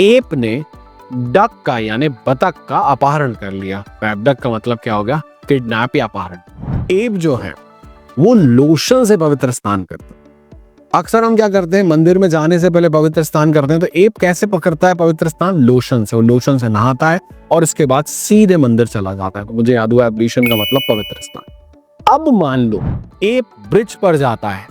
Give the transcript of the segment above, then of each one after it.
App ने duck का यानी बतख का अपहरण कर लिया। एबडक का मतलब क्या होगा? किडनैप या अपहरण। एप जो है वो लोशन से पवित्र स्नान करता है। अक्सर हम क्या करते हैं, मंदिर में जाने से पहले पवित्र स्नान करते हैं, तो एप कैसे पकड़ता है पवित्र स्नान? लोशन से। वो लोशन से नहाता है और इसके बाद सीधे मंदिर चला जाता है। तो मुझे याद हुआ एब्ल्यूशन का मतलब पवित्र स्नान। अब मान लो एप ब्रिज पर जाता है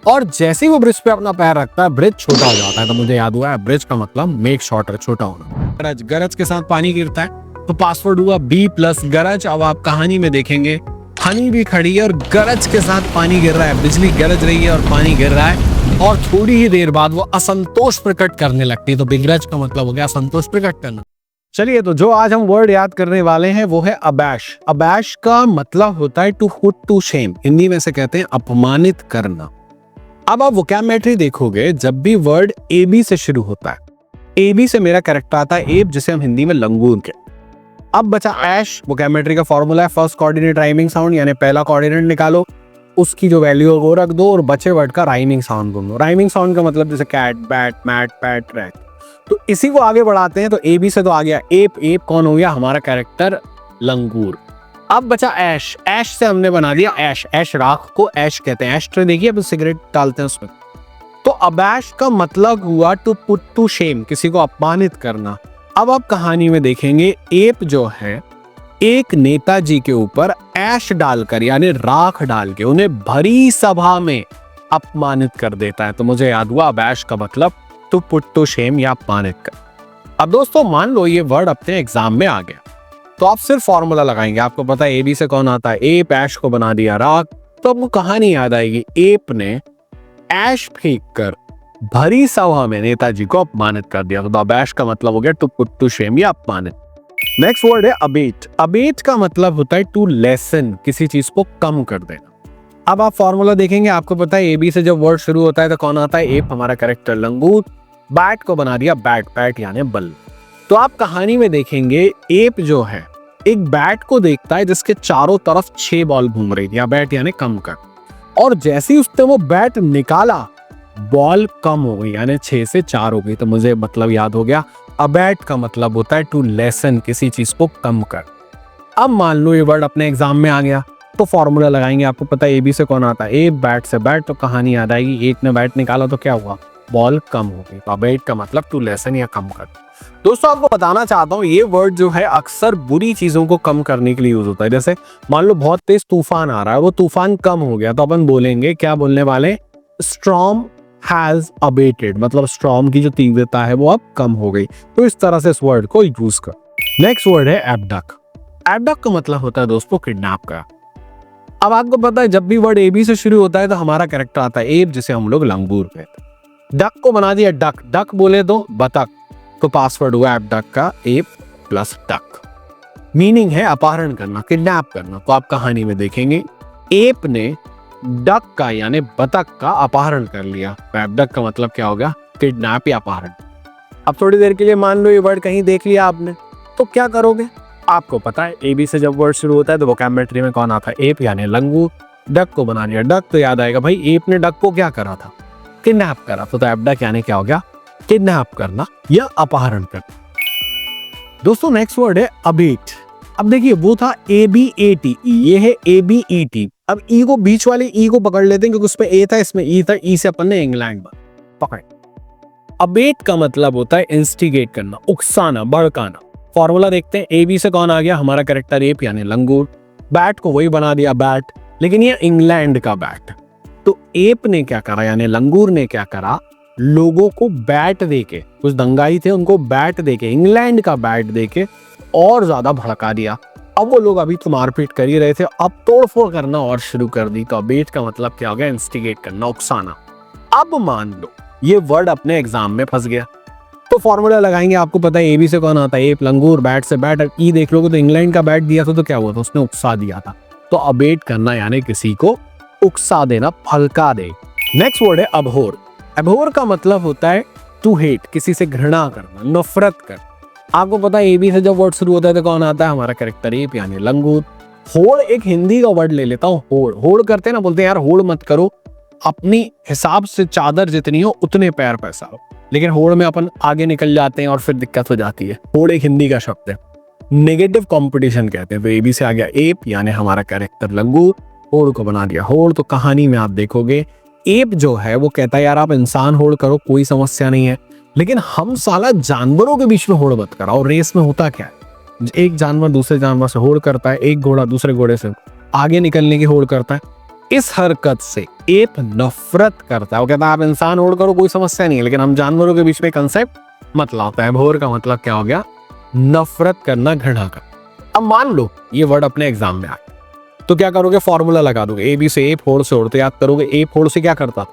और जैसे ही वो ब्रिज पे अपना पैर रखता है ब्रिज छोटा हो जाता है। तो मुझे याद हुआ है ब्रिज का मतलब मेक शॉर्टर, छोटा होना। गरज, गरज के साथ पानी गिरता है तो पासवर्ड हुआ बी प्लस गरज। अब आप कहानी में देखेंगे हनी भी खड़ी है और गरज के साथ पानी गिर रहा है, बिजली गरज रही है और पानी गिर रहा है और थोड़ी ही देर बाद वो असंतोष प्रकट करने लगती है। तो बिगरज का मतलब हो गया असंतोष प्रकट करना। चलिए, तो जो आज हम वर्ड याद करने वाले हैं वो है अबैश। अबैश का मतलब होता है to put to shame, Hindi में से कहते हैं अपमानित करना। अब आप वोकैबुलरी देखोगे, जब भी वर्ड एबी से शुरू होता है, एबी से मेरा कैरेक्टर आता है एब, जिसे हम हिंदी में लंगूर कहते हैं। अब बचा ऐश। वोकैबुलरी का फॉर्मूला है फर्स्ट कोऑर्डिनेट राइमिंग साउंड, यानी पहला कोऑर्डिनेट निकालो, उसकी जो वैल्यू है वो रख दो और बचे वर्ड का राइमिंग साउंड ढूंढो। राइमिंग साउंड का मतलब जैसे cat, bat, mat, pat, rat. तो इसी को आगे बढ़ाते हैं। तो एबी से तो आ गया एप। एप कौन हो गया? हमारा कैरेक्टर लंगूर। अब बचा ऐश। ऐश से हमने बना दिया ऐश। ऐश राख को ऐश कहते हैं। ऐश ट्रे देखिए, अब सिगरेट डालते हैं उसमें। तो अबैश का मतलब हुआ टू पुट टू शेम, किसी को अपमानित करना। अब आप कहानी में देखेंगे एप जो है एक नेताजी के ऊपर ऐश डालकर यानी राख डाल के उन्हें भरी सभा में अपमानित कर देता है। तो मुझे याद हुआ अबैश का मतलब टू पुट टू शेम या अपमानित कर। अब दोस्तों मान लो ये वर्ड अपने एग्जाम में आ गया, तो आप सिर्फ फॉर्मूला लगाएंगे। आपको पता है एबी से कौन आता है? एप। ऐश को बना दिया राख। तो आपको कहानी याद आएगी, एप ने ऐश फेंक कर भरी सभा में नेताजी को अपमानित कर दिया। तो अबैश का मतलब हो गया टू पुट टू शेम या अपमानित। नेक्स्ट वर्ड है अबेट। अबेट का मतलब होता है टू लेसन, किसी चीज को कम कर देना। अब आप फॉर्मूला देखेंगे, आपको पता है एबी से जब वर्ड शुरू होता है तो कौन आता है? एप, हमारा कैरेक्टर लंगूर। बैट को बना दिया बैट। बैट यानी बल। तो आप कहानी में देखेंगे एप जो है एक बैट को देखता है जिसके चारों तरफ 6 बॉल घूम रही थी, या बैट यानी कम कर, और जैसे ही उसने वो बैट निकाला बॉल कम हो गई, यानी 6 से 4 हो गई। तो मुझे मतलब याद हो गया अबैट का मतलब होता है टू लेसन, किसी चीज को कम कर। अब मान लो ये वर्ड अपने एग्जाम में आ गया तो फॉर्मूला लगाएंगे। आपको पता है एबी से कौन आता है? ए। बैट से बैट। तो कहानी याद आएगी, एक ने बैट निकाला तो क्या हुआ? बॉल कम हो गई। तो अबैट का मतलब टू लेसन या कम कर। दोस्तों आपको बताना चाहता हूँ ये वर्ड जो है अक्सर बुरी चीजों को कम करने के लिए यूज होता है। जैसे मान लो बहुत तेज तूफान आ रहा है, वो तूफान कम हो गया, तो अपन बोलेंगे, क्या बोलने वाले? स्टॉर्म हैज अबेटेड, मतलब स्टॉर्म की जो तीव्रता है वो अब कम हो गई। तो इस तरह से इस वर्ड को यूज कर। नेक्स्ट वर्ड है एबडक। एबडक का मतलब होता है दोस्तों किडनैप का। अब आपको पता है जब भी वर्ड एबी से शुरू होता है तो हमारा कैरेक्टर आता है एब, जिसे हम लोग लंगूर कहते हैं। डक को बना दिया डक। डक बोले तो बतख। तो पासवर्ड हुआ एबडक का एब प्लस डक। मीनिंग है अपहरण करना, किडनैप करना। तो आप कहानी में देखेंगे एप ने डक का यानी बतख का अपहरण कर लिया। एबडक का मतलब क्या होगा? किडनैप या अपहरण। अब थोड़ी देर के लिए मान लो ये वर्ड कहीं देख लिया आपने, तो क्या करोगे? आपको पता है एबी से जब वर्ड शुरू होता है तो वोकैबुलरी में कौन आता है? एप यानी लंगूर। डक को बना लिया डक। तो याद आएगा भाई एप ने डक को क्या करा था? किडनैप करा। तो एबडक यानी क्या हो गया? किडनैप करना या अपहरण करना। दोस्तों नेक्स्ट वर्ड है अबेट। अब देखिए वो था ABAT, ये है ABET। अब ई को बीच वाले ई को पकड़ लेते हैं क्योंकि उसमें ए था, इसमें ई था। ई से अपन ने इंग्लैंड पकड़। अबेट का मतलब होता है इंस्टिगेट करना, उकसाना, भड़काना। फॉर्मूला देखते हैं, एबी से कौन आ गया? हमारा कैरेक्टर एप यानी लंगूर। बैट को वही बना दिया बैट, लेकिन ये इंग्लैंड का बैट। तो एप ने क्या करा यानी लंगूर ने क्या करा? लोगों को बैट देके, कुछ दंगाई थे उनको बैट देके, इंग्लैंड का बैट देके और ज्यादा भड़का दिया। अब वो लोग अभी तो मारपीट कर ही रहे थे, अब तोड़फोड़ करना और शुरू कर दी। तो अबेट का मतलब क्या हो गया? इंस्टिगेट करना, उकसाना। अब मान लो ये वर्ड अपने एग्जाम में फंस गया तो फॉर्मूला लगाएंगे। आपको पता है एबी से कौन आता है? एप, लंगूर। बैट से बैट। ई देख लोगे तो इंग्लैंड का बैट दिया था तो क्या हुआ था? उसने उकसा दिया था। तो अबेट करना यानी किसी को उकसा देना, फलका दे। नेक्स्ट वर्ड है अबहोर। अबहोर का मतलब होता है टू हेट, किसी से घृणा करना, नफरत कर। आपको पता है एबी से जब वर्ड शुरू होता है तो कौन आता है? हमारा कैरेक्टर एप यानी लंगूर। होड़ एक हिंदी का वर्ड ले लेता हूँ, होड़। होड़ करते हैं ना, बोलते हैं यार होड़ मत करो। अपनी हिसाब से चादर जितनी हो उतने पैर पैसारो। लेकिन होड़ में अपन आगे निकल जाते हैं और फिर दिक्कत हो जाती है। होड़ एक हिंदी का शब्द है, नेगेटिव कंपटीशन कहते हैं। तो ए बी से आ गया एप, यानी हमारा कैरेक्टर लंगूर, होड़ को बना दिया होड़। तो कहानी में आप देखोगे एप जो है वो कहता है यार आप इंसान होड़ करो, कोई समस्या नहीं है, लेकिन हम साला जानवरों के बीच में होड़ मत कराओ। रेस में होता क्या है, एक जानवर दूसरे जानवर से होड़ करता है, एक घोड़ा दूसरे घोड़े से आगे निकलने की होड़ करता है। इस हरकत से एप नफरत करता है। वो कहता है आप इंसान होड़ करो, कोई समस्या नहीं है, लेकिन हम जानवरों के बीच में कंसेप्ट मत लाता है। भोर का मतलब क्या हो गया, नफरत करना, घृणा करना। अब मान लो ये वर्ड अपने एग्जाम में आ गया, तो क्या करोगे, फॉर्मूला लगा दोगे, ए बी से एप, होड़ से होड़। तो याद करोगे एप होड़ से क्या करता,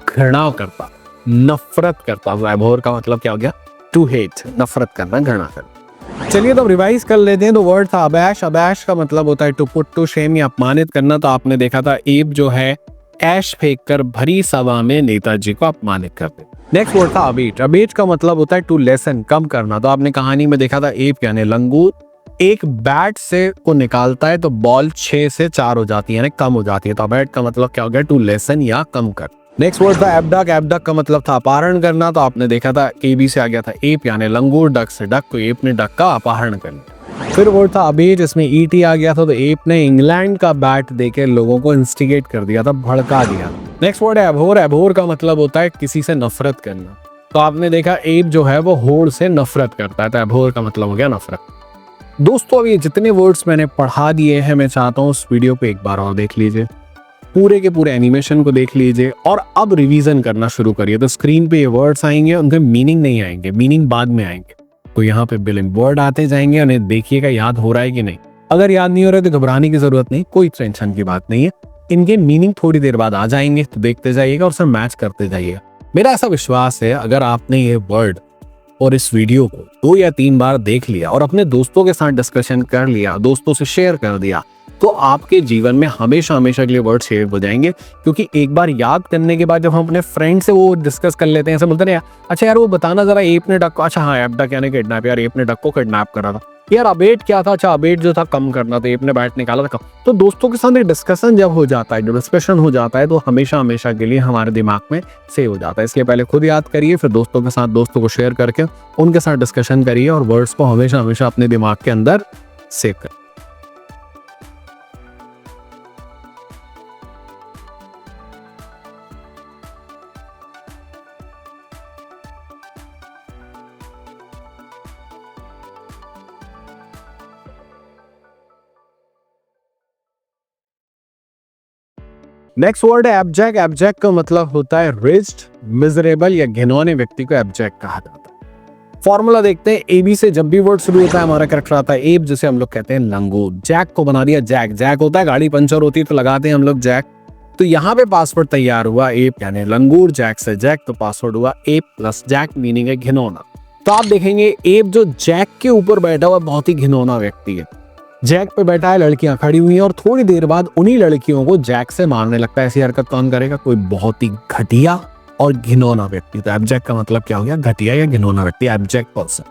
घृणा करता, नफरत करता। भोर का मतलब क्या हो गया, टू हेट, नफरत करना, घृणा करना। चलिए तो रिवाइज कर लेते हैं। तो वर्ड था अबैश। अबैश का मतलब होता है टू पुट टू शेम, या अपमानित करना। तो आपने देखा था एप जो है ऐश फेंक कर भरी सभा में नेताजी को अपमानित करते। नेक्स्ट वर्ड था अबेट। अबेट का मतलब होता है टू लेसन, कम करना। तो आपने कहानी में देखा था एप यानी लंगूर एक बैट से को निकालता है तो बॉल 6 से 4 हो जाती है, यानी कम हो जाती है। तो अबेट का मतलब क्या हो गया, टू लेसन या कम कर। नेक्स्ट वर्ड था एबडक। एबडक का मतलब था अपहरण करना। तो आपने देखा था ए बी से आ गया था एप यानी लंगूर, डक से डक, तो एप ने डक का अपहरण कर लिया। फिर वर्ड था अबेट, इसमें ईटी आ गया था। तो एप ने इंग्लैंड का बैट देकर लोगों को इंस्टिगेट कर दिया था, भड़का दिया। नेक्स्ट वर्ड है एबहोर। एबहोर का मतलब होता है किसी से नफरत करना। तो आपने देखा एप जो है वो होड़ से नफरत करता है, तो एबहोर का मतलब हो गया नफरत। दोस्तों अब ये जितने वर्ड्स मैंने पढ़ा दिए हैं, मैं चाहता हूँ उस वीडियो को एक बार और देख लीजिए, पूरे के पूरे एनिमेशन को देख लीजिए और अब रिवीजन करना शुरू करिए। तो स्क्रीन पे ये वर्ड्स आएंगे, उनके मीनिंग नहीं आएंगे, मीनिंग बाद में आएंगे। तो यहाँ पे बिलिंग वर्ड आते जाएंगे, उन्हें देखिएगा याद हो रहा है कि नहीं। अगर याद नहीं हो रहा तो घबराने की जरूरत नहीं, कोई टेंशन की बात नहीं है। इनके मीनिंग थोड़ी देर बाद आ जाएंगे, तो देखते जाइएगा और उससे मैच करते जाइएगा। मेरा ऐसा विश्वास है अगर आपने ये वर्ड और इस वीडियो को 2 या 3 बार देख लिया और अपने दोस्तों के साथ डिस्कशन कर लिया, दोस्तों से शेयर कर दिया, तो आपके जीवन में हमेशा हमेशा के लिए वर्ड शेयर हो जाएंगे। क्योंकि एक बार याद करने के बाद जब हम अपने फ्रेंड से वो डिस्कस कर लेते हैं, ऐसे बोलते हैं अच्छा यार वो बताना जरा एप ने डक को, अच्छा हाँ एबडक यानी किडनैप, यार एप ने डक को किडनैप करा था, यार अबेट क्या था, अच्छा अबेट जो था कम करना, तो एप ने बैट निकाला था कम। तो दोस्तों के साथ डिस्कशन जब हो जाता है, जब डिस्कशन हो जाता है, तो हमेशा हमेशा के लिए हमारे दिमाग में सेव हो जाता है। इसलिए पहले खुद याद करिए, फिर दोस्तों के साथ दोस्तों को शेयर करके उनके साथ डिस्कशन करिए और वर्ड्स को हमेशा हमेशा अपने दिमाग के अंदर सेव करिए। नेक्स्ट वर्ड है एब्जेक्ट। एब्जेक्ट का मतलब होता है रिच्ड, मिजरेबल या घिनौने व्यक्ति को एब्जेक्ट कहा जाता है। फॉर्मूला देखते हैं, ए बी से जब भी वर्ड शुरू होता है हमारा कैरेक्टर आता है एप, जिसे हम लोग कहते हैं लंगूर। जैक को बना दिया जैक। जैक होता है गाड़ी पंचर होती है तो लगाते हैं हम लोग जैक। तो यहाँ पे पासवर्ड तैयार हुआ एप यानी लंगूर, जैक से जैक, तो पासवर्ड हुआ एप प्लस जैक, मीनिंग है घिनौना। तो आप देखेंगे एप जो जैक के ऊपर बैठा हुआ बहुत ही घिनौना व्यक्ति है। जैक पे बैठा है, लड़कियां खड़ी हुई हैं और थोड़ी देर बाद उन्हीं लड़कियों को जैक से मारने लगता है। ऐसी हरकत कौन करेगा, कोई बहुत ही घटिया और घिनौना व्यक्ति। तो एब्जेक्ट का मतलब क्या हो गया, घटिया या घिनौना व्यक्ति, एब्जेक्ट पर्सन।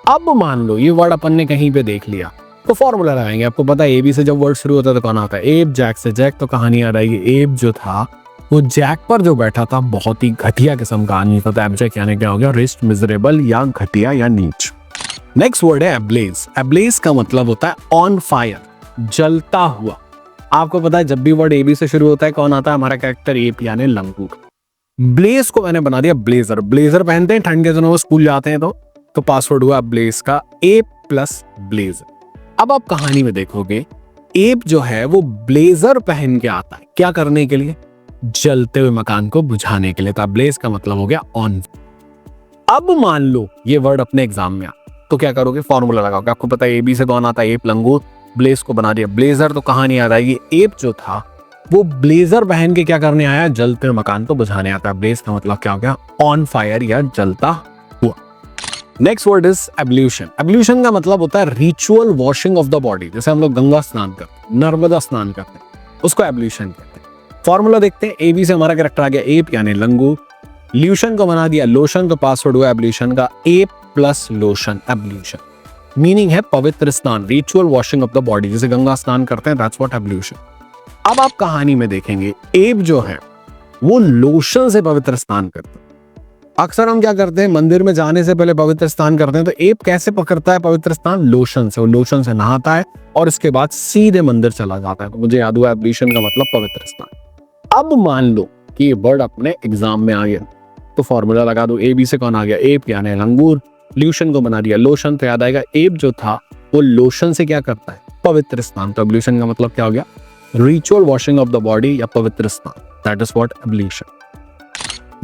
अब मान लो ये वर्ड अपन ने कहीं पे देख लिया तो फॉर्मूला लगाएंगे। आपको पता है एबी से जब वर्ड शुरू होता है तो कौन आता है, एप, जैक से जैक। तो कहानी आ रही एप जो था वो जैक पर जो बैठा था बहुत ही घटिया किस्म का आदमी था। तो एब्जेक्ट यानी क्या हो गया, रिच्ड, मिजरेबल या घटिया या नीच। नेक्स्ट वर्ड है एब्लेज। एब्लेज का मतलब होता है ऑन फायर, जलता हुआ। आपको पता है जब भी वर्ड एबी से शुरू होता है कौन आता है, हमारा कैरेक्टर एप यानी लंगूर। ब्लेज को मैंने बना दिया ब्लेजर। ब्लेजर पहनते हैं ठंड के दिनों में, स्कूल जाते हैं तो पासवर्ड हुआ ब्लेज का एप प्लस ब्लेजर। अब आप कहानी में देखोगे एप जो है वो ब्लेजर पहन के आता है, क्या करने के लिए, जलते हुए मकान को बुझाने के लिए। तो ब्लेज का मतलब हो गया ऑन। अब मान लो ये वर्ड अपने एग्जाम में तो क्या करोगे, फॉर्मूला लगाओगे। आपको पता है एबी से कौन आता है, एप लंगूर। ब्लेज को बना दिया ब्लेजर। तो कहानी याद आएगी, एप जो था वो ब्लेजर पहन के क्या करने आया, जलते हुए मकान को बुझाने आता है। ब्लेज का मतलब क्या हो गया, ऑन फायर या जलता हुआ। Next word is ablution. Ablution का मतलब होता है ritual washing of the body. जैसे हम लोग गंगा स्नान करते हैं, नर्मदा स्नान करते हैं, उसको एब्ल्यूशन कहते हैं। फॉर्मूला देखते हैं, एबी से हमारा कैरेक्टर आ गया एप यानी लंगूर। ल्यूशन को बना दिया लोशन। तो पासवर्ड हुआ एब्ल्यूशन का app plus lotion, ablution. Meaning है पवित्र स्नान, ritual washing of the body, जैसे गंगा स्नान करते हैं, दैट्स व्हाट एब्ल्यूशन। अब आप कहानी में देखेंगे एप जो है वो लोशन से पवित्र स्नान करता है। अक्सर हम क्या करते हैं, मंदिर में जाने से पहले पवित्र स्नान करते हैं। तो एप कैसे पकड़ता है पवित्र स्नान? लोशन से। वो लोशन से नहाता है और इसके बाद सीधे मंदिर चला जाता है। तो मुझे याद हुआ एब्ल्यूशन का मतलब पवित्र स्नान। अब मान लो कि ये वर्ड अपने एग्जाम में आ गया, तो फॉर्मूला लगा दो। ए बी से कौन आ गया? एप यानी लंगूर। ल्यूशन को बना दिया लोशन, तो याद आएगा एप जो था वो लोशन से क्या करता है? पवित्र स्नान। तो एब्ल्यूशन का मतलब क्या हो गया? Ritual washing of the body या पवित्र स्नान। That is what ablution.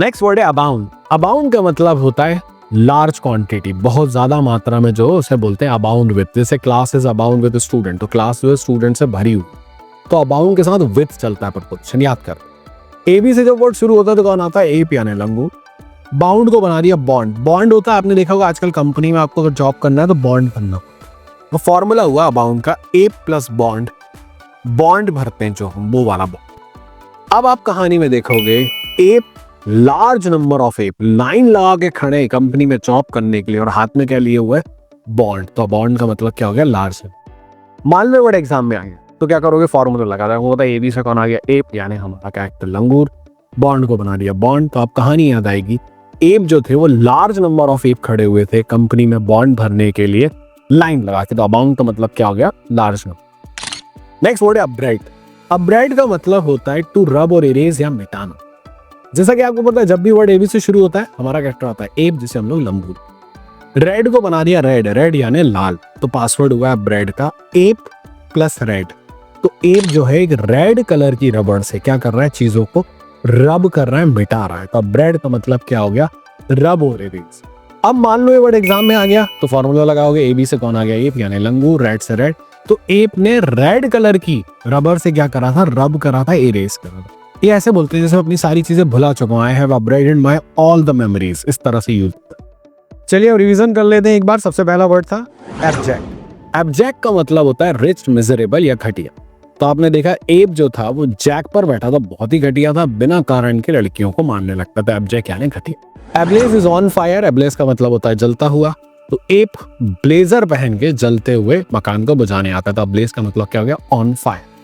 Next word है अबाउंड। अबाउंड का मतलब होता है लार्ज क्वांटिटी, बहुत ज्यादा मात्रा में, जो उसे बोलते हैं अबाउंड विथ। जैसे class is abound with student, तो क्लास जो है स्टूडेंट से भरी हुई। तो अबाउंड के साथ विथ चलता है प्रपोजिशन, याद कर। एबी से जब वर्ड शुरू होता है तो कौन आता है? एप यानी लंगूर। बाउंड को बना दिया बॉन्ड। बॉन्ड होता है, आपने देखा होगा आजकल कंपनी में आपको अगर जॉब करना है तो बॉन्ड भरना। तो फॉर्मूला हुआ अबाउंड का एप प्लस बॉन्ड। बॉन्ड भरते हैं जो हम, वो वाला बॉन्ड। अब आप कहानी में देखोगे app large number of app line लगा के खड़े कंपनी में जॉब करने के लिए, और हाथ में क्या लिए हुए? बॉन्ड। तो बॉन्ड का मतलब क्या हो गया? लार्ज। मान लो वर्ड एग्जाम में आएंगे तो क्या करोगे? फॉर्मूला लगा रहा है। एबी से कौन आ गया? एप यानी हमारा कैरेक्टर लंगूर। बॉन्ड को बना दिया बॉन्ड। तो आप कहानी याद आएगी, एप जो थे वो लार्ज नंबर ऑफ एप खड़े हुए थे कंपनी में बॉन्ड भरने के लिए लाइन लगा के। तो अबाउंड का मतलब क्या हो गया? Large number. नेक्स्ट वर्ड है अपब्राइट। अपब्राइट का मतलब होता है टू रब और इरेज या मिटाना। जैसा कि आपको पता है जब भी वर्ड एबी से शुरू होता है हमारा कैरेक्टर आता है एप, जिसे हम लोग लंगूर। रेड को बना दिया रेड। रेड यानी लाल। तो पासवर्ड हुआ है ब्रेड का एप प्लस रेड। तो एप जो है एक रेड कलर की रबड़ से क्या कर रहा है? चीजों को रब कर रहा है, मिटा रहा है। तो ब्रेड का मतलब क्या हो गया? रब और इरेज। अब मान लो ये वर्ड एग्जाम में आ गया तो फॉर्मूला लगाओगे। एबी से कौन आ गया? एप यानी लंगूर। रेड से रेड। तो एप ने रेड कलर की रबड़ से क्या करा था? रब करा था, इरेज करा था। ये ऐसे बोलते हैं जैसे अपनी सारी चीजें भुला चुका हूं। I have upgraded my all the memories. इस तरह से यूज होता है। चलिए अब रिवीजन कर लेते हैं एक बार। सबसे पहला वर्ड था एब्जेक्ट। एब्जेक्ट का मतलब होता है रिच, मिजरेबल या घटिया। तो आपने देखा एप जो था वो जैक पर बैठा था, बहुत ही घटिया था, बिना कारण के लड़कियों को मारने लगता था। एब्जेक्ट यानी घटिया। Ablaze is on fire. Ablaze का मतलब होता है जलता हुआ। तो एप ब्लेजर पहन के जलते हुए मकान को बुझाने आता था। ब्लेज का मतलब क्या हो गया? On fire.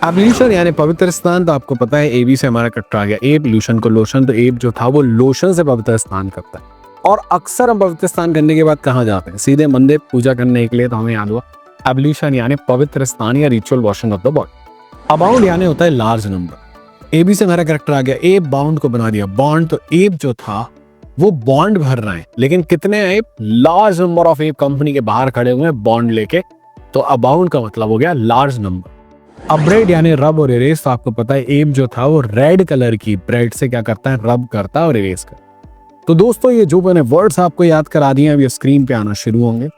एब्ल्यूशन यानी पवित्र स्नान। तो आपको पता है एबी से हमारा कट्टा आ गया एप, ल्यूशन को लोशन। तो एप जो था वो लोशन से पवित्र स्नान करता है। और अक्सर हम पवित्र स्नान करने के बाद कहाँ जाते हैं? सीधे मंदिर पूजा करने के लिए। तो हमें याद हुआ एब्ल्यूशन यानी पवित्र स्नान या ritual washing of the body. Abound यानी होता है लार्ज नंबर। एबी से हमारा करेक्टर आ गया एप, बाउंड को बना दिया बॉन्ड। तो एप जो था वो बॉन्ड भर रहा है, लेकिन कितने app? Large number of app company के बाहर खड़े हुए हैं बॉन्ड लेके। तो अबाउंड का मतलब हो गया लार्ज नंबर। अपब्रेड यानी रब और इरेज। तो आपको पता है एप जो था वो रेड कलर की ब्रेड से क्या करता है? रब करता है और इरेज करता। तो दोस्तों ये जो मैंने वर्ड्स आपको याद करा दिए हैं अब ये स्क्रीन पे आना शुरू होंगे।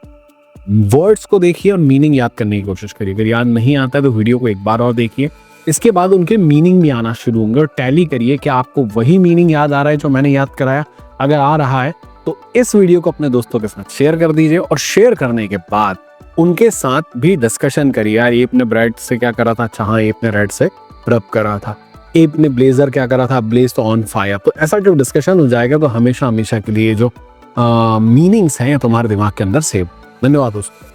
वर्ड्स को देखिए और मीनिंग याद करने की कोशिश करिए। अगर याद नहीं आता है तो वीडियो को एक बार और देखिए, इसके बाद उनके मीनिंग भी आना शुरू होंगे और टैली करिए कि आपको वही मीनिंग याद आ रहा है जो मैंने याद कराया। अगर आ रहा है तो इस वीडियो को अपने दोस्तों के साथ शेयर कर दीजिए और शेयर करने के बाद उनके साथ भी डिस्कशन करिए। यार एप ने ब्रेड से क्या करा था? अच्छा हाँ, एप ने रेड से रब करा था। एप ने ब्लेजर क्या करा था? ब्लेज तो ऑन फायर। तो ऐसा जब डिस्कशन हो जाएगा तो हमेशा हमेशा के लिए जो मीनिंग्स हैं तुम्हारे दिमाग के अंदर सेव। धन्यवाद दोस्तों।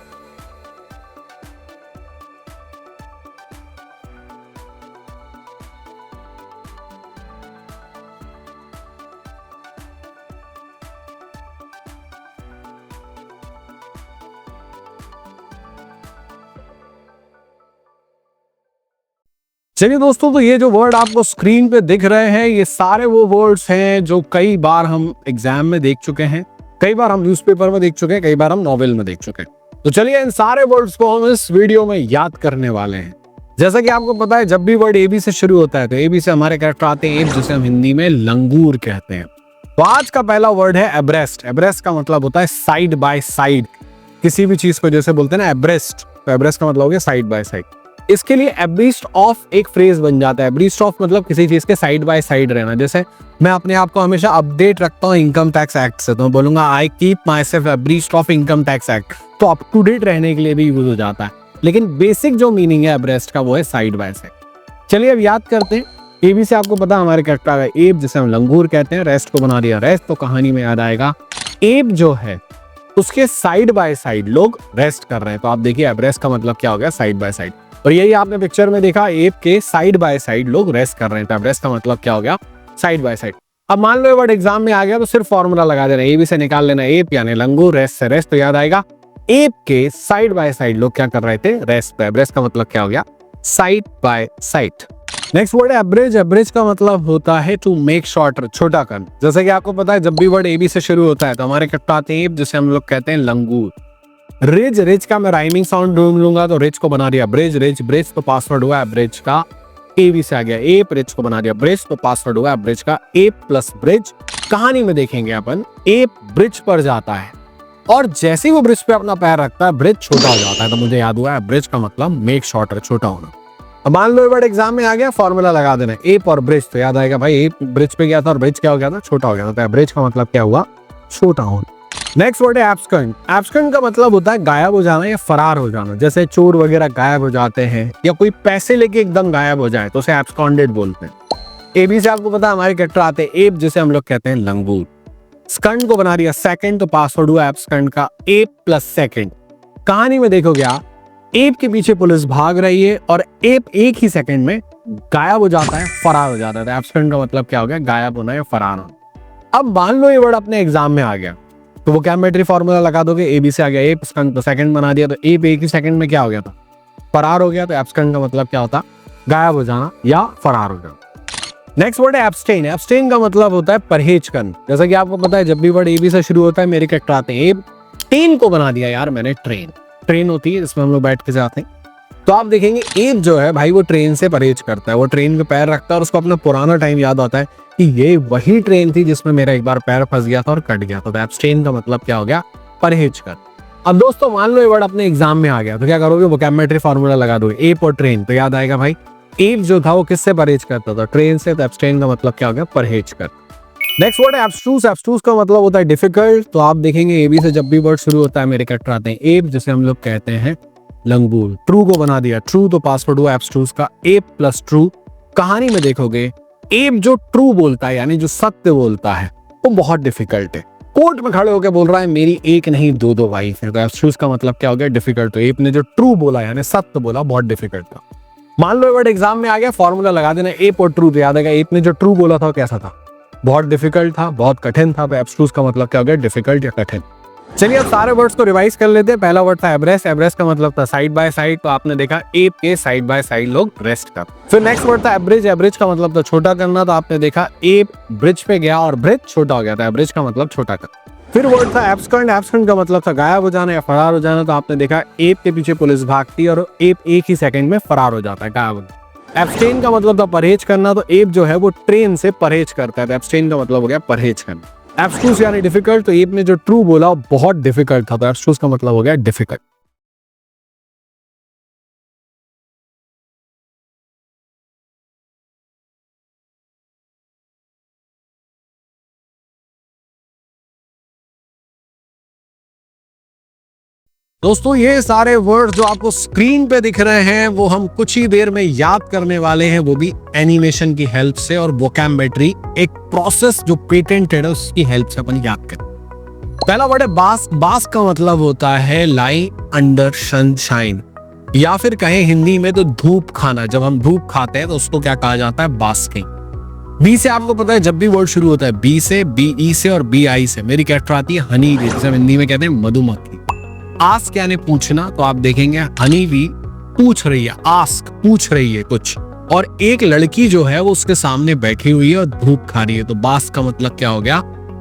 चलिए दोस्तों, तो ये जो वर्ड आपको स्क्रीन पे दिख रहे हैं ये सारे वो वर्ड्स हैं जो कई बार हम एग्जाम में देख चुके हैं, कई बार हम न्यूज़पेपर में देख चुके हैं, कई बार हम नॉवेल में देख चुके हैं। तो चलिए इन सारे वर्ड्स को हम इस वीडियो में याद करने वाले हैं। जैसा कि आपको पता है जब भी वर्ड एबी से शुरू होता है तो एबी से हमारे कैरेक्टर आते हैं एब, जिसे हम हिंदी में लंगूर कहते हैं। तो आज का पहला वर्ड है एब्रेस्ट। एब्रेस्ट का मतलब होता है साइड बाय साइड। किसी भी चीज को जैसे बोलते हैं ना एब्रेस्ट, तो एब्रेस्ट का मतलब हो गया साइड बाय साइड। इसके लिए एब्रीस्ट ऑफ एक फ्रेज बन जाता है। एब्रीस्ट ऑफ मतलब किसी चीज के साइड बाय साइड रहना। जैसे मैं अपने आप को हमेशा अपडेट रखता हूँ इनकम टैक्स एक्ट से, तो मैं बोलूंगा I keep myself abreast of income tax act. तो अप टू डेट रहने के लिए भी यूज हो जाता है, लेकिन बेसिक जो मीनिंग है एब्रेस्ट का वो है साइड बाय साइड। चलिए अब याद करते हैं। एबी से आपको पता हमारे कैरेक्टर आ गया एब, जिसे हम लंगूर कहते हैं। रेस्ट को बना दिया रेस्ट, तो कहानी में याद आएगा एब जो है उसके साइड बाय साइड लोग रेस्ट कर रहे हैं। तो आप देखिए एब्रेस्ट का मतलब क्या हो गया? Side by side. और यही आपने पिक्चर में देखा एब के साइड बाय साइड लोग रेस्ट कर रहे हैं। तो एब्रेस्ट का मतलब क्या हो गया? Side by side. अब मान लो ये वर्ड एग्जाम में आ गया तो सिर्फ फॉर्मूला लगा देना, ए बी से निकाल लेना, एप यानी लंगूर, रेस्ट से रेस्ट, तो याद आएगा एप के साइड बाय साइड लोग क्या कर रहे थे, रेस्ट पे। रेस्ट का मतलब क्या हो गया, side by side. Next word है एवरेज। एवरेज का मतलब होता है टू मेक शॉर्टर, छोटा करना। जैसे कि आपको पता है जब भी वर्ड ए बी से शुरू होता है तो हमारे कट्टा आते हैं एप, जिसे हम लोग कहते हैं लंगूर। रिज, रिज का मैं राइमिंग साउंड ढूंढ लूंगा तो रिज को बना दिया ब्रिज, रिज ब्रिज तो पासवर्ड हुआ एवरेज का, ए बी से आ गया एप, रिज को बना दिया ब्रिज तो पासवर्ड हुआ एवरेज का, एप प्लस ब्रिज। कहानी में देखेंगे अपन, एप ब्रिज पर जाता है और जैसे ही वो ब्रिज पे अपना पैर रखता है ब्रिज छोटा हो जाता है, तो मुझे याद हुआ है ब्रिज का मतलब मेक शॉर्टर, छोटा होना। अब मान लो वर्ड एग्जाम में आ गया, फॉर्मूला लगा देना एप और ब्रिज, तो याद आएगा भाई एप ब्रिज पे गया था और ब्रिज क्या हो गया था, छोटा हो गया था, तो ब्रिज का मतलब क्या हुआ, छोटा होना। नेक्स्ट वर्ड है एब्सकॉन्ड। एब्सकॉन्ड का मतलब होता है गायब हो जाना या फरार हो जाना। जैसे चोर वगैरह गायब हो जाते हैं या कोई पैसे लेके एकदम गायब हो जाए तो उसे एब्सकॉन्डेड बोलते हैं। ए बी से आपको पता है हमारे कैरेक्टर आते हैं एप, जिसे हम लोग कहते हैं लंगूर। स्कंड को बना दिया सेकंड तो पासवर्ड हुआ एब्सकॉन्ड का, एप प्लस सेकंड। कहानी में देखोगे आप, एप के पीछे पुलिस भाग रही है और एप एक ही सेकंड में गायब हो जाता है, फरार हो जाता है। एब्सकॉन्ड का मतलब क्या हो गया, गायब होना या फरार होना। अब मान लो ये वर्ड अपने एग्जाम में आ गया तो वो वोकैबुलरी फॉर्मूला लगा दोगे, ए बी से आ गया एप, स्कंड तो सेकंड बना दिया, तो एप एक ही सेकंड में क्या हो गया था, फरार हो गया। तो एब्सकॉन्ड का मतलब क्या होता, गायब हो जाना या फरार हो जाना। नेक्स्ट वर्ड है एब्सटेन। एब्सटेन का मतलब होता है परहेज करना। जैसा कि आपको पता है जब भी वर्ड ए बी से शुरू होता है मेरे कैरेक्टर आते हैं एप, ट्रेन को बना दिया यार मैंने, ट्रेन। ट्रेन होती है जिसमें हम लोग बैठ के जाते हैं, तो आप देखेंगे एप जो है भाई वो ट्रेन से परहेज करता है, वो ट्रेन में पैर रखता है और उसको अपना पुराना टाइम याद आता है कि ये वही ट्रेन थी जिसमें मेरा एक बार पैर फंस गया था और कट गया था। तो एब्सटेन का मतलब क्या हो गया, परहेज कर। अब दोस्तों मान लो ये वर्ड अपने एग्जाम में आ गया तो क्या करोगे, वोकैबुलरी फॉर्मूला लगा दोगे एप और ट्रेन, तो याद आएगा भाई एप जो था वो किससे परहेज करता था, ट्रेन से। तो एब्सटेन का मतलब क्या हो गया, परहेज कर। नेक्स्ट वर्ड है एब्स्ट्रूस। एब्स्ट्रूस का मतलब होता है डिफिकल्ट। तो आप देखेंगे ए बी से जब भी वर्ड शुरू होता है मेरे कैरेक्टर आते हैं एप, जिसे हम लोग कहते हैं लंगूर। ट्रू को बना दिया ट्रू तो पासवर्ड हुआ एब्स्ट्रूस का, एप प्लस ट्रू। कहानी में देखोगे एप जो ट्रू बोलता है यानी जो सत्य बोलता है वो बहुत डिफिकल्ट है। कोर्ट में खड़े होकर बोल रहा है मेरी एक नहीं दो दो वाइफ है, तो एब्स्ट्रूस का मतलब क्या हो गया, डिफिकल्ट। तो एप ने जो ट्रू बोला यानी सत्य बोला बहुत डिफिकल्ट था। मान लो वर्ड एग्जाम में आ गया, फॉर्मूला लगा देना एप और ट्रू, तो याद आएगा एप ने जो ट्रू बोला था कैसा था, बहुत डिफिकल्ट था, बहुत कठिन था। तो एब्स्ट्रूस का मतलब क्या हो गया, डिफिकल्ट या कठिन। चलिए अब सारे वर्ड्स को रिवाइज कर लेते हैं। पहला वर्ड था एब्रेस्ट। एब्रेस्ट का मतलब था साइड बाय साइड, तो आपने देखा एप के साइड बाय साइड लोग रेस्ट कर। फिर नेक्स्ट वर्ड था एब्रिज। एब्रिज का मतलब था छोटा करना, तो आपने देखा एप ब्रिज पे गया और ब्रिज छोटा हो गया था, एब्रिज का मतलब छोटा कर। फिर वर्ड था एब्सकॉन्ड। एब्सकॉन्ड का मतलब था गायब हो जाना या फरार हो जाना, तो आपने देखा एप के पीछे पुलिस भागती है और एप एक ही सेकंड में फरार हो जाता है, गायब हो जाता है। एब्सटेन का मतलब था परहेज करना, तो एप जो है वो ट्रेन से परहेज करता है, तो एब्सटेन का मतलब हो गया परहेज करना। एब्स्ट्रूस यानी डिफिकल्ट, तो एप ने जो ट्रू बोला वो बहुत डिफिकल्ट था, तो एब्स्ट्रूस का मतलब हो गया डिफिकल्ट। दोस्तों ये सारे वर्ड जो आपको स्क्रीन पे दिख रहे हैं वो हम कुछ ही देर में याद करने वाले हैं, वो भी एनिमेशन की हेल्प से, और वोकैबुलरी एक प्रोसेस जो पेटेंटेड है उसकी हेल्प से अपन याद करें। पहला वर्ड है बास। बास का मतलब होता है लाई अंडर सनशाइन, या फिर कहें हिंदी में तो धूप खाना। जब हम धूप खाते हैं तो उसको क्या कहा जाता है, बास्किंग। बी से आपको पता है जब भी वर्ड शुरू होता है बी से, बी ई से और बी आई से मेरी कैरेक्टर आती है हनी बी, जिसे हिंदी में कहते हैं मधुमक्खी। आस्क यानी पूछना, तो आप देखेंगे हनी बी पूछ रही है, आस्क पूछ रही है कुछ, और एक लड़की जो है वो उसके सामने बैठी हुई है और धूप खा रही है, तो बास का मतलब क्या हो गया,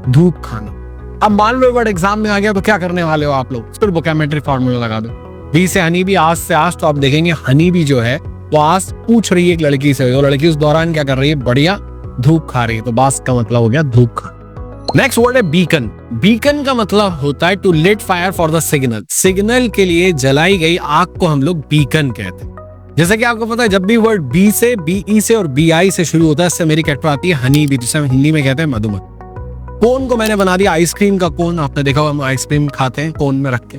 धूप खाना। अब मान लो वर्ड एग्जाम में आ गया तो क्या करने वाले हो आप लोग, फिर वोकैबुलरी फॉर्मूला लगा दो। बी से हनी बी, आस्क से आस्क, तो आप देखेंगे हनी बी जो है वो आस्क पूछ रही है एक लड़की से, और लड़की उस दौरान क्या कर रही है, बढ़िया धूप खा रही है, तो बास का मतलब हो गया धूप खा। नेक्स्ट वर्ड है बीकन। बीकन का मतलब होता है to lit fire for the signal. Signal के लिए जलाई गई आग को हम लोग बीकन कहते हैं। जैसे कि आपको पता है जब भी वर्ड बी से, बी ई से और बी आई से शुरू होता है इससे मेरी कैरेक्टर आती है हनी बी, जिसे हम हिंदी में कहते हैं मधुमक्खी। कोन को मैंने बना दिया आइसक्रीम का कोन, आपने देखा हम आइसक्रीम खाते हैं कोन में रख के,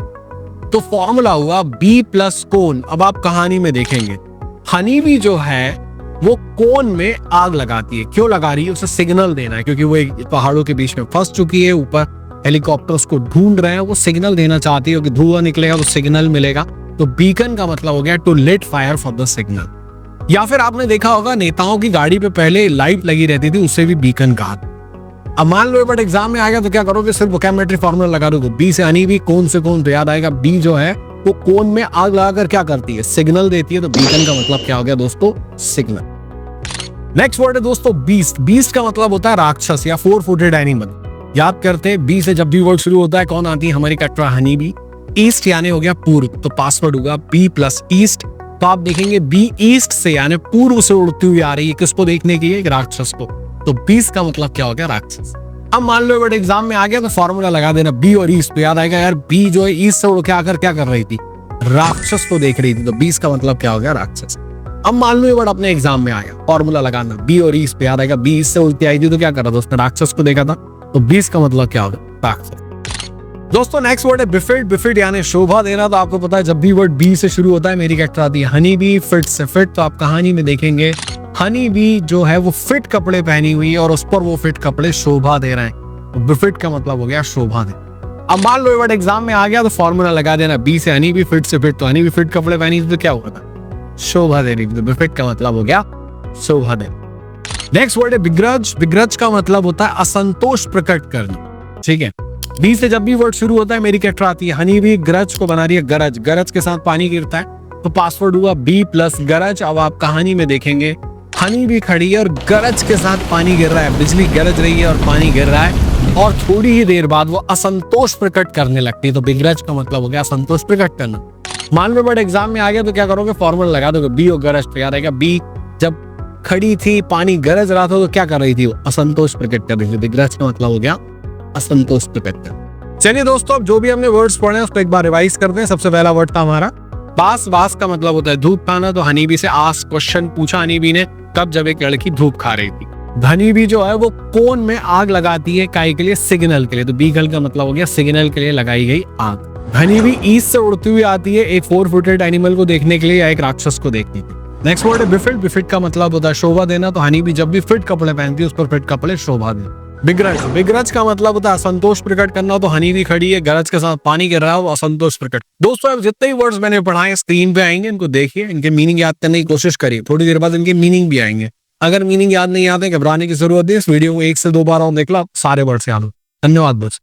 तो फॉर्मूला हुआ बी प्लस कोन। अब आप कहानी में देखेंगे हनी बी जो है वो कोन में आग लगाती है। क्यों लगा रही है, उसे सिग्नल देना है, क्योंकि वो एक पहाड़ों के बीच में फंस चुकी है, ऊपर हेलीकॉप्टर उसको ढूंढ रहे हैं, वो सिग्नल देना चाहती है कि धुआं निकलेगा तो सिग्नल मिलेगा। तो बीकन का मतलब हो गया to lit fire for the signal. या फिर आपने देखा होगा नेताओं की गाड़ी पे पहले लाइट लगी रहती थी, उससे भी बीकन कहा। अब मान लो बट एग्जाम में आएगा तो क्या करोगे, सिर्फ वोकैबुलरी फॉर्मूला लगा दोगे। बी से हनी बी, कौन से कौन, तो याद आएगा बी जो है वो कोन में आग लगाकर क्या करती है, सिग्नल देती है। तो बीकन का मतलब क्या हो गया दोस्तों, सिग्नल। नेक्स्ट वर्ड है दोस्तों बीस्ट। बीस्ट का मतलब होता है राक्षस या 4 फुटेड एनिमल। याद करते हैं बी से जब भी वर्ड शुरू होता है कौन आती है हमारी कटरा, हनी बी। ईस्ट यानी हो गया पूर्व, तो पासवर्ड होगा बी प्लस ईस्ट। तो आप देखेंगे बी ईस्ट से यानी पूर्व से उड़ती हुई आ रही है, किसको देखने की है, राक्षस को। तो बीस्ट का मतलब क्या हो गया, राक्षस। अब मान लो बट एग्जाम में आ गया तो फॉर्मूला लगा देना बी और ईस्ट, तो याद आएगा यार बी जो है ईस्ट से उड़ के आकर क्या कर रही थी, राक्षस को देख रही थी। तो बीस का मतलब क्या हो गया, राक्षस। अब मान लो ये वर्ड अपने एग्जाम में आया, फॉर्मूला लगाना बी और ईस्ट पे, याद आएगा बी ईस्ट से उड़ती आई थी तो क्या कर रहा था, उसने राक्षस को देखा था। तो बीस का मतलब क्या होगा, राक्षस। दोस्तों नेक्स्ट वर्ड है बिफिट। बिफिट यानी शोभा देना। तो आपको पता है जब भी वर्ड बी से शुरू होता है मेरी कैरेक्टर आती है हनी बी, फिट से फिट। तो आप कहानी में देखेंगे हनी बी जो है वो फिट कपड़े पहनी हुई है और उस पर वो फिट कपड़े शोभा दे रहे हैं। तो बिफिट का मतलब हो गया शोभा दे। अब मान लो ये वर्ड एग्जाम में आ गया तो फॉर्मूला लगा देना बी से हनी बी, फिट से फिट। तो हनी बी फिट कपड़े पहनी थी तो क्या हुआ था, शोभा दे रही थी। तो बिफिट का मतलब हो गया शोभा दे। नेक्स्ट वर्ड है बिग्रज। बिग्रज का मतलब होता है असंतोष प्रकट करना, ठीक है। बी से जब भी वर्ड शुरू होता है मेरी कैरेक्टर आती है हनी बी, गरज को बना रही है गरज, गरज के साथ पानी गिरता है तो पासवर्ड हुआ बी प्लस गरज। अब आप कहानी में देखेंगे हनी भी खड़ी है और गरज के साथ पानी गिर रहा है, बिजली गरज रही है और पानी गिर रहा है और थोड़ी ही देर बाद वो असंतोष प्रकट करने लगती है। तो बिग्रज का मतलब हो गया असंतोष प्रकट करना। मान लो बट एग्जाम में आ गया तो क्या करोगे, फॉर्मूला लगा दोगे बी और गरज पे। याद आएगा बी जब खड़ी थी, पानी गरज रहा था तो क्या कर रही थी, वो असंतोष प्रकट कर रही थी। बिग्रज का मतलब हो गया असंतोष प्रकट करना। चलिए दोस्तों अब जो भी हमने वर्ड्स पढ़े हैं उसको एक बार रिवाइज करते हैं। सबसे पहला वर्ड था हमारा बास। बास का मतलब होता है धूप खाना। तो हनी बी से आस्क क्वेश्चन पूछा हनी बी ने, कब, जब एक लड़की धूप खा रही थी। हनी बी जो है वो कोन में आग लगाती है, काहे के लिए, सिग्नल के लिए। तो बीगल का मतलब हो गया सिग्नल के लिए लगाई गई आग। हनी बी ईस्ट से उड़ती हुई आती है एक 4 फुटेड एनिमल को देखने के लिए या एक राक्षस को देखने के लिए। नेक्स्ट वर्ड है बिफिट। बिफिट का मतलब होता है शोभा देना। तो हनी बी जब भी फिट कपड़े पहनती है उस पर फिट कपड़े शोभा देना। बिगरज। बिगरज का मतलब होता है असंतोष प्रकट करना। तो हनी भी खड़ी है, गरज के साथ पानी गिर रहा है, वो असंतोष प्रकट। दोस्तों अब जितने ही वर्ड्स मैंने पढ़ाए स्क्रीन पे आएंगे, इनको देखिए, इनके मीनिंग याद करने की कोशिश करिए। थोड़ी देर बाद इनके मीनिंग भी आएंगे। अगर मीनिंग याद नहीं आते घबराने की जरूरत है, इस वीडियो को 1 से 2 बार और देख लो, सारे वर्ड्स याद हो। धन्यवाद बस।